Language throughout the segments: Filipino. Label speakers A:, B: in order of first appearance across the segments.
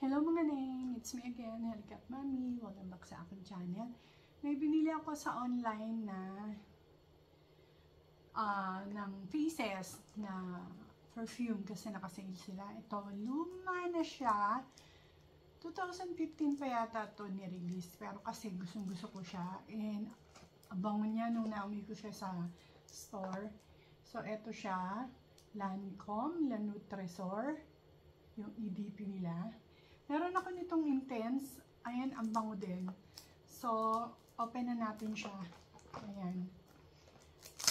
A: Hello mga neng! It's me again, Helicat Mami. Welcome back sa aking channel. May binili ako sa online na ng faces na perfume kasi nakasale sila. Ito, luma na siya. 2015 pa yata ito ni-release. Pero kasi gustong-gusto ko siya. And abango niya nung naumi ko siya sa store. So, ito siya. Lancome, La Nutresor. Yung EDP nila. Meron ako nitong Intense. Ayan, ang bango din. So, open na natin siya. Ayan.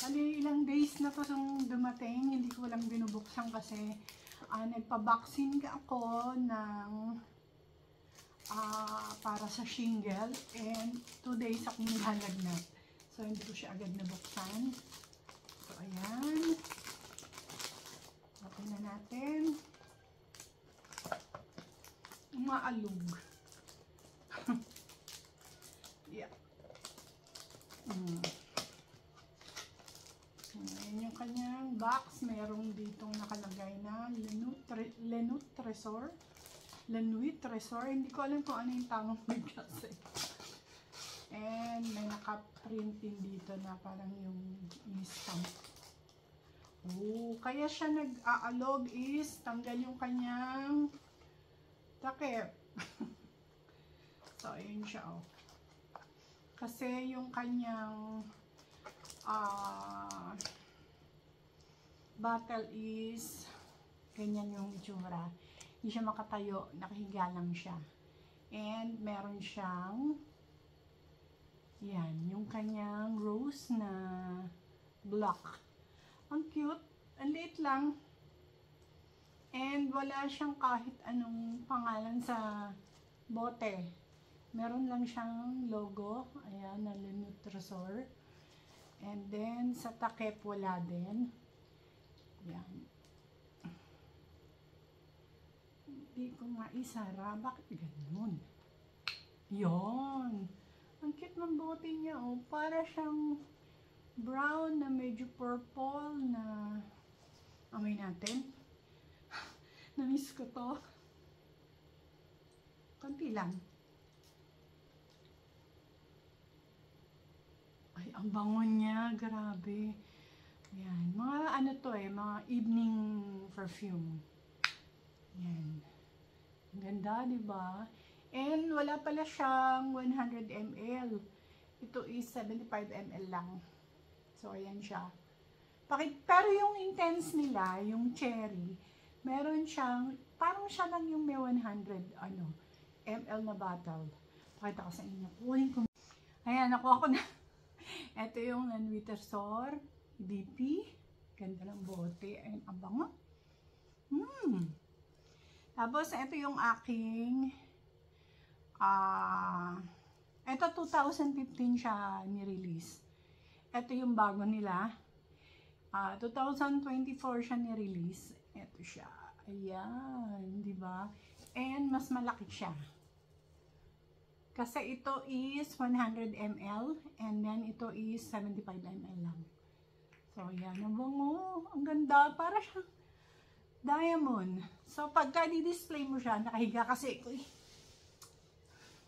A: Bali, ilang days na to yung dumating. Hindi ko lang binubuksan kasi nagpa-vaccine ako ng para sa shingle. And 2 days akong nilalagnat. So, hindi ko siya agad nabuksan. So, ayan. Open na natin. Maalog. Yeah. Ayan yung kanyang box. Mayroong ditong nakalagay na La Nutresor. Hindi ko alam kung ano yung tamang bigkas eh. And may naka-print din dito na parang yung stamp. Oh, kaya siya nag-aalog is tanggal yung kanyang takip. So, ayun siya, oh. Kasi yung kanyang bottle is ganyan yung itsura. Hindi siya makatayo, nakahiga lang siya. And meron siyang yan, yung kanyang rose na block. Ang cute, ang liit lang. And wala siyang kahit anong pangalan sa bote. Meron lang siyang logo. Ayan, na La Nutresor. And then, sa takip, wala din. Ayan. Hindi ko maisara. Bakit ganun? Yon. Ang cute ng bote niya, oh. Para siyang brown na medyo purple na amoy natin. Namiss ko to. Konti lang. Ay, ang bango niya. Grabe. Yan. Mga ano to eh. Mga evening perfume. Yan. Ang ganda, diba? And wala pala siyang 100 ml. Ito is 75 ml lang. So, ayan siya. Pero yung Intense nila, yung cherry, meron siyang, parang siya lang yung may 100 ml na bottle. Pakita ko sa inyo. Ayan, nakuha ko na. Ito yung La Nutresor EDP. Ganda ng bote. Ayan, ang bango. Tapos, ito yung aking ito 2015 siya ni-release. Ito yung bago nila. 2024 siya ni-release. Ito siya. Ayan, di ba? And mas malaki siya. Kasi ito is 100 ml and then ito is 75 ml lang. So, ayan. Ang bango. Ang ganda. Para siyang diamond. So, pagka di-display mo siya, nakahiga kasi.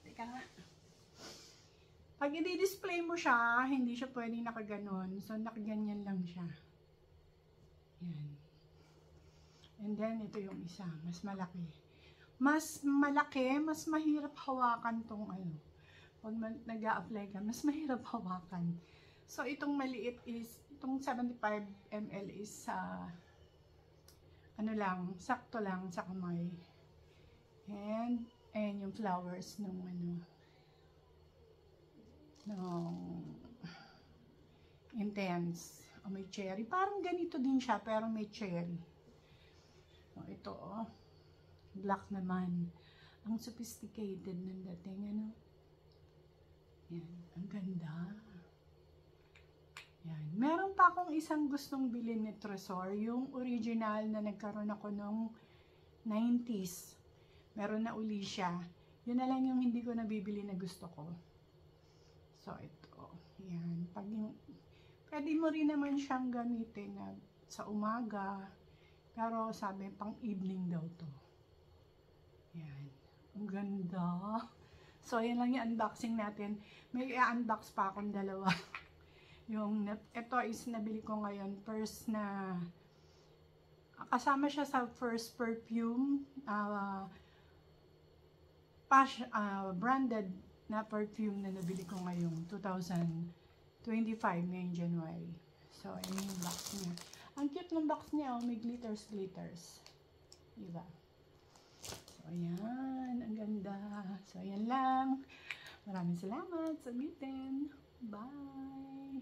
A: Teka nga. Pag i-display mo siya, hindi siya pwedeng nakaganon. So, nakaganyan lang siya. Yan. And then, ito yung isa. Mas malaki. Mas malaki, mas mahirap hawakan tong Pag nag-a-apply ka, mas mahirap hawakan. So, itong maliit is, itong 75 ml is, sakto lang sa kamay. And yung flowers nung Intense. May cherry. Parang ganito din siya, pero may cherry. So, ito, black naman. Ang sophisticated ng dating, Yan. Ang ganda. Yan. Meron pa akong isang gustong bilhin ni Tresor. Yung original na nagkaroon ako nung 90s. Meron na uli siya. Yun na lang yung hindi ko nabibili na gusto ko. So, ito. Yan. Pwede mo rin naman siyang gamitin sa umaga. Pero sabi, pang evening daw to. Yan. Ang ganda. So, ayan lang yung unboxing natin. May i-unbox pa akong dalawa. Ito is nabili ko ngayon. First na, kasama siya sa first perfume. Branded na perfume na nabili ko ngayong 2025 ngayong January. So, ayan yung box niya. Ang cute ng box niya, may glitters. Diba? So, ayan. Ang ganda. So, ayan lang. Maraming salamat sa ulitin. Bye!